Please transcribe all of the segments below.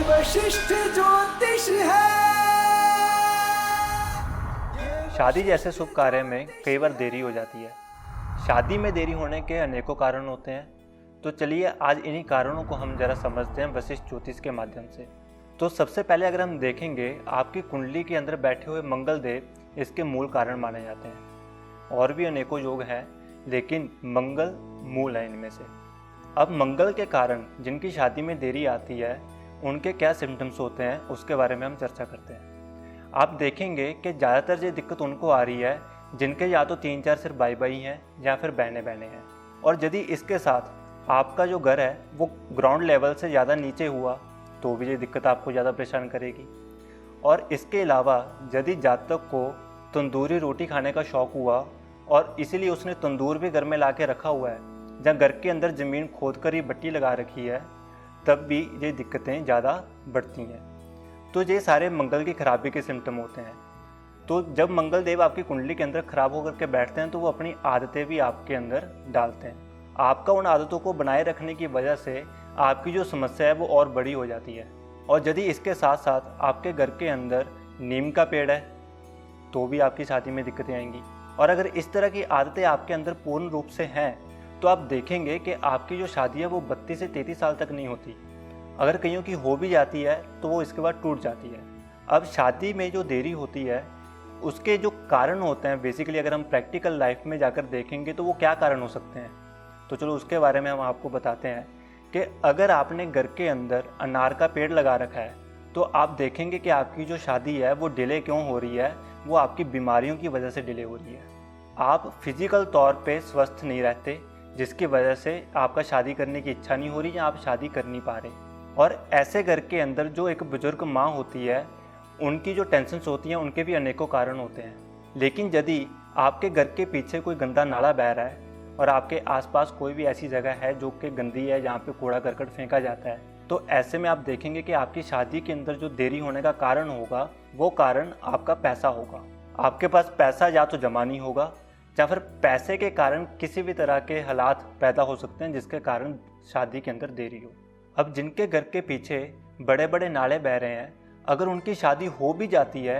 वशिष्ठ ज्योतिष है। शादी जैसे शुभ कार्य में कई बार देरी हो जाती है। शादी में देरी होने के अनेकों कारण होते हैं। तो चलिए आज इन्हीं कारणों को हम जरा समझते हैं वशिष्ठ ज्योतिष के माध्यम से। तो सबसे पहले अगर हम देखेंगे, आपकी कुंडली के अंदर बैठे हुए मंगल देव इसके मूल कारण माने जाते हैं। और भी अनेकों योग हैं, लेकिन मंगल मूल है इनमें से। अब मंगल के कारण जिनकी शादी में देरी आती है, उनके क्या सिम्टम्स होते हैं उसके बारे में हम चर्चा करते हैं। आप देखेंगे कि ज़्यादातर ये दिक्कत उनको आ रही है जिनके या तो 3-4 सिर्फ भाई हैं या फिर बहनें हैं। और यदि इसके साथ आपका जो घर है वो ग्राउंड लेवल से ज़्यादा नीचे हुआ तो भी ये दिक्कत आपको ज़्यादा परेशान करेगी। और इसके अलावा यदि जातक को तंदूरी रोटी खाने का शौक़ हुआ और इसीलिए उसने तंदूर भी घर में ला के रखा हुआ है, जहाँ घर के अंदर ज़मीन खोद कर ही भट्टी लगा रखी है, तब भी ये दिक्कतें ज़्यादा बढ़ती हैं। तो ये सारे मंगल की खराबी के सिम्टम होते हैं। तो जब मंगल देव आपकी कुंडली के अंदर खराब होकर के बैठते हैं तो वो अपनी आदतें भी आपके अंदर डालते हैं। आपका उन आदतों को बनाए रखने की वजह से आपकी जो समस्या है वो और बड़ी हो जाती है। और यदि इसके साथ साथ आपके घर के अंदर नीम का पेड़ है तो भी आपकी शादी में दिक्कतें आएंगी। और अगर इस तरह की आदतें आपके अंदर पूर्ण रूप से हैं तो आप देखेंगे कि आपकी जो शादी है वो 32 से 33 साल तक नहीं होती। अगर कईयों की हो भी जाती है तो वो इसके बाद टूट जाती है। अब शादी में जो देरी होती है उसके जो कारण होते हैं, बेसिकली अगर हम प्रैक्टिकल लाइफ में जाकर देखेंगे तो वो क्या कारण हो सकते हैं, तो चलो उसके बारे में हम आपको बताते हैं कि अगर आपने घर के अंदर अनार का पेड़ लगा रखा है तो आप देखेंगे कि आपकी जो शादी है वो डिले क्यों हो रही है। वो आपकी बीमारियों की वजह से डिले हो रही है। आप फिजिकल तौर पे स्वस्थ नहीं रहते, जिसकी वजह से आपका शादी करने की इच्छा नहीं हो रही या आप शादी कर नहीं पा रहे। और ऐसे घर के अंदर जो एक बुजुर्ग माँ होती है, उनकी जो टेंशन्स होती हैं उनके भी अनेकों कारण होते हैं। लेकिन यदि आपके घर के पीछे कोई गंदा नाला बह रहा है और आपके आसपास कोई भी ऐसी जगह है जो कि गंदी है, जहाँ पे कूड़ा करकट फेंका जाता है, तो ऐसे में आप देखेंगे कि आपकी शादी के अंदर जो देरी होने का कारण होगा वो कारण आपका पैसा होगा। आपके पास पैसा या तो जमा नहीं होगा या फिर पैसे के कारण किसी भी तरह के हालात पैदा हो सकते हैं जिसके कारण शादी के अंदर देरी हो। अब जिनके घर के पीछे बड़े बड़े नाले बह रहे हैं, अगर उनकी शादी हो भी जाती है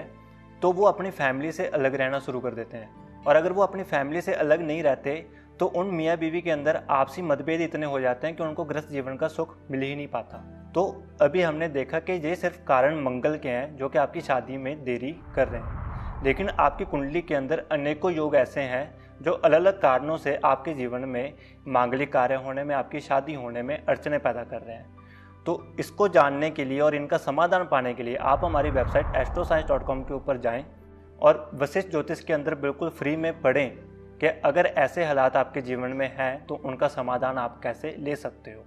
तो वो अपनी फैमिली से अलग रहना शुरू कर देते हैं। और अगर वो अपनी फैमिली से अलग नहीं रहते तो उन मियाँ बीवी के अंदर आपसी मतभेद इतने हो जाते हैं कि उनको गृहस्थ जीवन का सुख मिल ही नहीं पाता। तो अभी हमने देखा कि ये सिर्फ कारण मंगल के हैं जो कि आपकी शादी में देरी कर रहे हैं। लेकिन आपकी कुंडली के अंदर अनेकों योग ऐसे हैं जो अलग अलग कारणों से आपके जीवन में मांगलिक कार्य होने में, आपकी शादी होने में अड़चने पैदा कर रहे हैं। तो इसको जानने के लिए और इनका समाधान पाने के लिए आप हमारी वेबसाइट astroscience.com के ऊपर जाएं और वशिष्ठ ज्योतिष के अंदर बिल्कुल फ्री में पढ़ें कि अगर ऐसे हालात आपके जीवन में हैं तो उनका समाधान आप कैसे ले सकते हो।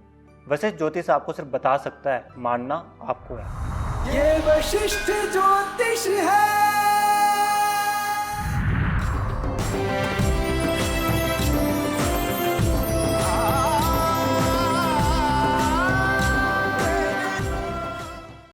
वशिष्ठ ज्योतिष आपको सिर्फ बता सकता है, मानना आपको है। ये वशिष्ठ ज्योतिष है।